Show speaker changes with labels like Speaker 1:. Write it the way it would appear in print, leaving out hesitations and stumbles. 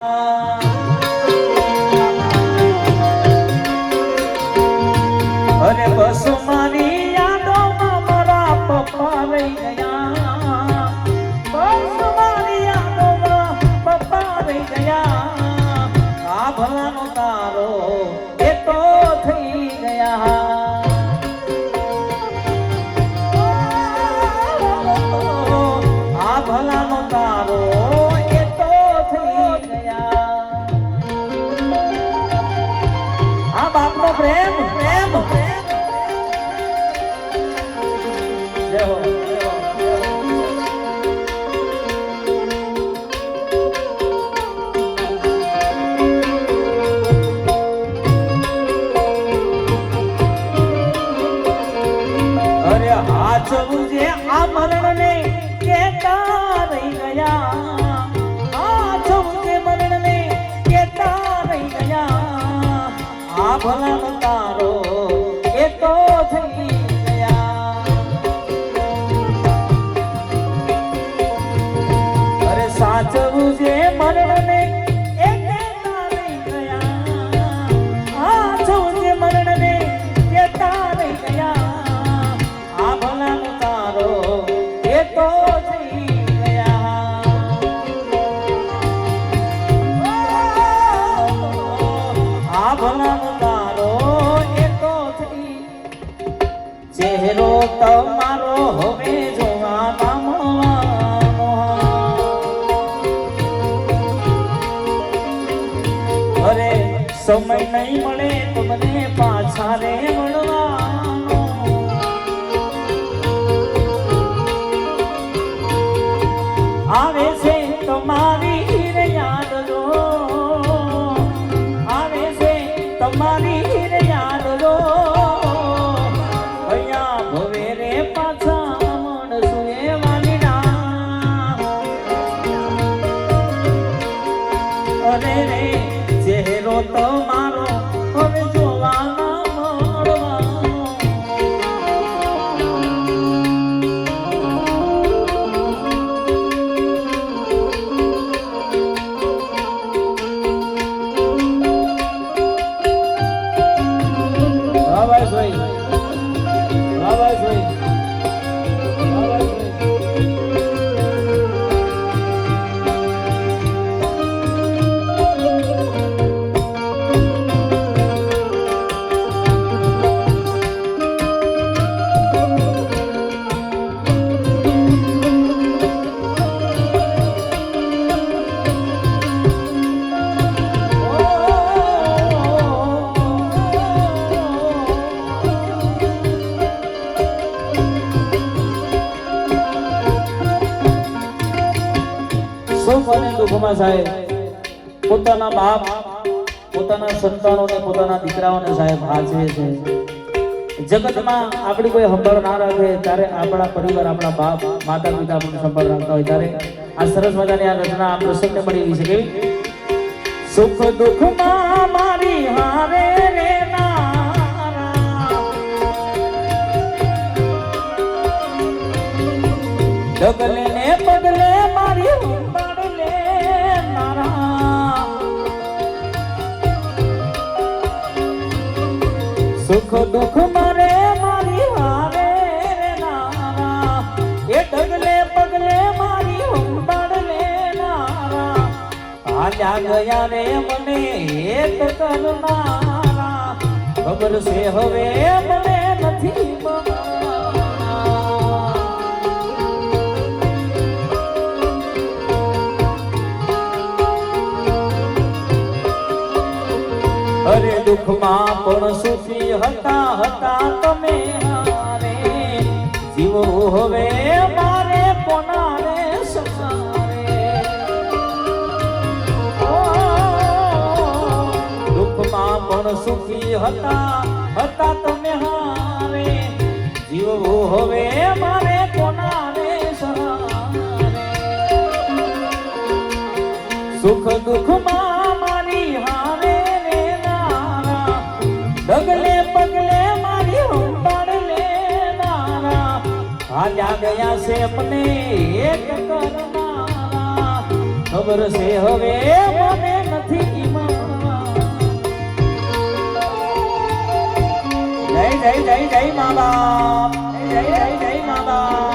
Speaker 1: अरे बस मारी यादों में मरा पप्पा रही गया, बस मारी यादों में पप्पा रही गया। आ भलानो तारो ये तो थी गया, आ भलानो तारो ये तो थी गया। आ बाप नो प्रेम प्रेम प्रेम जय हो जय हो। अरे हाथ मुझे आमरण ने कहता रही गया, हाथ मुझे मरण ने कहता रही गया। आ भला तारो ये तो थी गया, अरे साच मुझे मरण ने कहता रही गया, हाथ मुझे मरण ने कहता रही गया। आ भला तारो ये तो थी गया, आ भला तारो ये तो थी। चेहरो तमारो होवे जोवाना मोहनो, अरे समय नहीं મળે તમને પાછા રે મળવાનો। આવે છે તમારી યાદ જો, આવે છે તમારી યાદ જો। અહીંયા ભવે રે પાછા મણસુ એવાની ના, અરે રે ચહેરો તમારો હવે જોવાના મળવાનો। બાબા સોઈ બાબા સોઈ બાબા સોઈ। સુખ અને દુઃખમાં સાહેબ પોતાના બાપ પોતાના સંતાનોને પોતાના દીકરાઓને સાહેબ હાચવે છે। જગતમાં આપણી કોઈ સંભાળ ના રાખે ત્યારે આપણા પરિવાર આપણા બાપ માતા પિતા આપણને સંભાળ રાખતા હોય ત્યારે આ સરસ મજાની આ રચના આ પ્રસંગને મળી રહી છે। કેવી સુખ દુઃખમાં મારી હારે રે નારા, ડગલે ને પગલે મારી सुख दुख मारे मारी हारे रे नारा, ये डगले पगले मारी हुंबड़ ले नारा। आजा गया रे मने एक करनारा, खबर से हवे मने नथी अरे दुख मां पण सुखी हता हता तमे हारे, जीवो हवे मारे कोना रे सहारे। दुख मां पण सुखी हता हता तमे हारे, जीवो हवे मारे कोना रे सहारे। सुख दुख मां मारी हारे डगले पगले मारी हुंबड़ ले नारा। आजा गया से अपने एक करनारा, ખબર છે હવે મને નથી ઈમાન જય જય જય જય મા બાપ જય જય જય મા બાપ